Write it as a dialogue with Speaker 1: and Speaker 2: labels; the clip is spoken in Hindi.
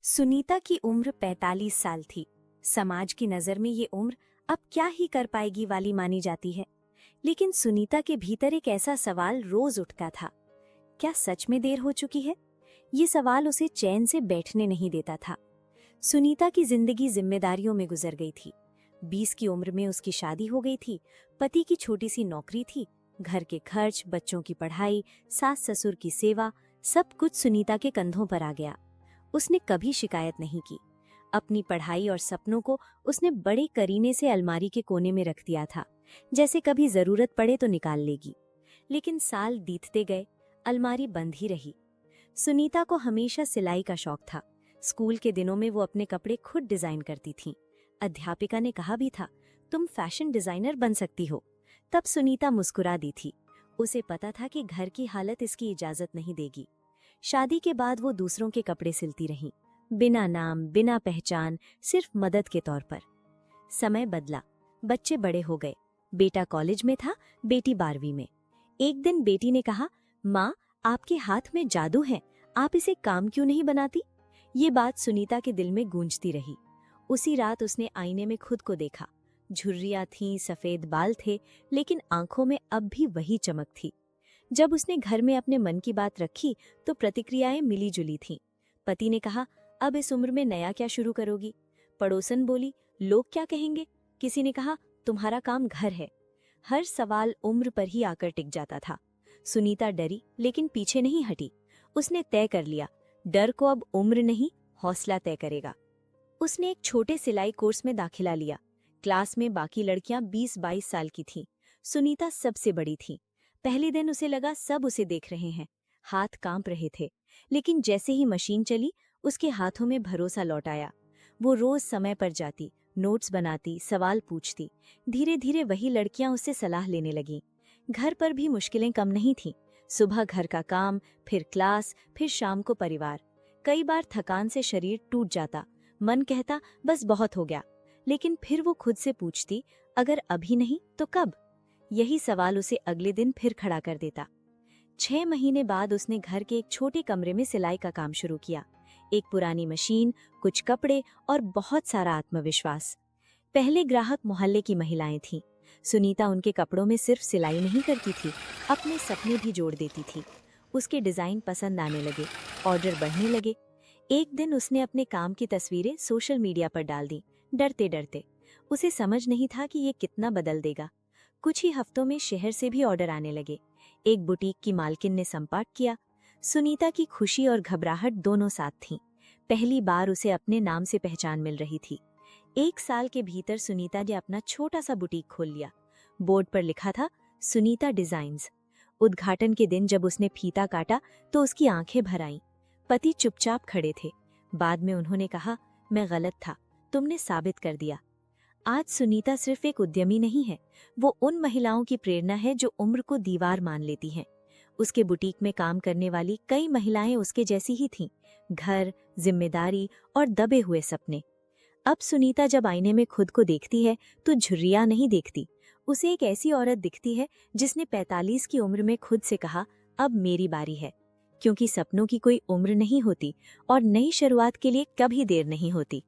Speaker 1: सुनीता की उम्र 45 साल थी। समाज की नजर में ये उम्र अब क्या ही कर पाएगी वाली मानी जाती है। लेकिन सुनीता के भीतर एक ऐसा सवाल रोज उठता था, क्या सच में देर हो चुकी है? ये सवाल उसे चैन से बैठने नहीं देता था। सुनीता की जिंदगी जिम्मेदारियों में गुजर गई थी। 20 की उम्र में उसकी शादी हो गई थी, पति की छोटी सी नौकरी थी, घर के खर्च, बच्चों की पढ़ाई, सास ससुर की सेवा, सब कुछ सुनीता के कंधों पर आ गया। उसने कभी शिकायत नहीं की। अपनी पढ़ाई और सपनों को उसने बड़े करीने से अलमारी के कोने में रख दिया था, जैसे कभी जरूरत पड़े तो निकाल लेगी। लेकिन साल बीतते गए, अलमारी बंद ही रही। सुनीता को हमेशा सिलाई का शौक था। स्कूल के दिनों में वो अपने कपड़े खुद डिजाइन करती थी। अध्यापिका ने कहा भी था, तुम फैशन डिजाइनर बन सकती हो। तब सुनीता मुस्कुरा दी थी। उसे पता था कि घर की हालत इसकी इजाजत नहीं देगी। शादी के बाद वो दूसरों के कपड़े सिलती रहीं, बिना नाम, बिना पहचान, सिर्फ मदद के तौर पर। समय बदला, बच्चे बड़े हो गए। बेटा कॉलेज में था, बेटी 12वीं में। एक दिन बेटी ने कहा, माँ, आपके हाथ में जादू है, आप इसे काम क्यों नहीं बनाती? ये बात सुनीता के दिल में गूंजती रही। उसी रात उसने आईने में खुद को देखा। झुर्रियां थीं, सफेद बाल थे, लेकिन आंखों में अब भी वही चमक थी। जब उसने घर में अपने मन की बात रखी तो प्रतिक्रियाएं मिली जुली थीं। पति ने कहा, अब इस उम्र में नया क्या शुरू करोगी? पड़ोसन बोली, लोग क्या कहेंगे? किसी ने कहा, तुम्हारा काम घर है। हर सवाल उम्र पर ही आकर टिक जाता था। सुनीता डरी, लेकिन पीछे नहीं हटी। उसने तय कर लिया, डर को अब उम्र नहीं, हौसला तय करेगा। उसने एक छोटे सिलाई कोर्स में दाखिला लिया। क्लास में बाकी लड़कियां 20-22 साल की थीं। सुनीता सबसे बड़ी थी। पहले दिन उसे लगा सब उसे देख रहे हैं। हाथ कांप रहे थे। लेकिन जैसे ही मशीन चली, उसके हाथों में भरोसा लौट आया। वो रोज समय पर जाती, नोट्स बनाती, सवाल पूछती। धीरे धीरे वही लड़कियां उससे सलाह लेने लगीं। घर पर भी मुश्किलें कम नहीं थीं। सुबह घर का काम, फिर क्लास, फिर शाम को परिवार। कई बार थकान से शरीर टूट जाता, मन कहता बस बहुत हो गया। लेकिन फिर वो खुद से पूछती, अगर अभी नहीं तो कब? यही सवाल उसे अगले दिन फिर खड़ा कर देता। 6 महीने बाद उसने घर के एक छोटे कमरे में सिलाई का काम शुरू किया। एक पुरानी मशीन, कुछ कपड़े और बहुत सारा आत्मविश्वास। पहले ग्राहक मोहल्ले की महिलाएं थीं। सुनीता उनके कपड़ों में सिर्फ सिलाई नहीं करती थी, अपने सपने भी जोड़ देती थी। उसके डिजाइन पसंद आने लगे, ऑर्डर बढ़ने लगे। एक दिन उसने अपने काम की तस्वीरें सोशल मीडिया पर डाल दी, डरते डरते। उसे समझ नहीं था कि ये कितना बदल देगा। कुछ ही हफ्तों में शहर से भी ऑर्डर आने लगे। एक बुटीक की मालकिन ने संपर्क किया। सुनीता की खुशी और घबराहट दोनों साथ थीं। पहली बार उसे अपने नाम से पहचान मिल रही थी। 1 साल के भीतर सुनीता ने अपना छोटा सा बुटीक खोल लिया। बोर्ड पर लिखा था, सुनीता डिजाइन्स। उद्घाटन के दिन जब उसने फीता काटा तो उसकी आंखें भर आईं। पति चुपचाप खड़े थे। बाद में उन्होंने कहा, मैं गलत था, तुमने साबित कर दिया। आज सुनीता सिर्फ एक उद्यमी नहीं है, वो उन महिलाओं की प्रेरणा है जो उम्र को दीवार मान लेती हैं। उसके बुटीक में काम करने वाली कई महिलाएं उसके जैसी ही थीं। घर, जिम्मेदारी और दबे हुए सपने। अब सुनीता जब आईने में खुद को देखती है तो झुर्रियां नहीं देखती। उसे एक ऐसी औरत दिखती है जिसने 45 की उम्र में खुद से कहा, अब मेरी बारी है। क्योंकि सपनों की कोई उम्र नहीं होती और नई शुरुआत के लिए कभी देर नहीं होती।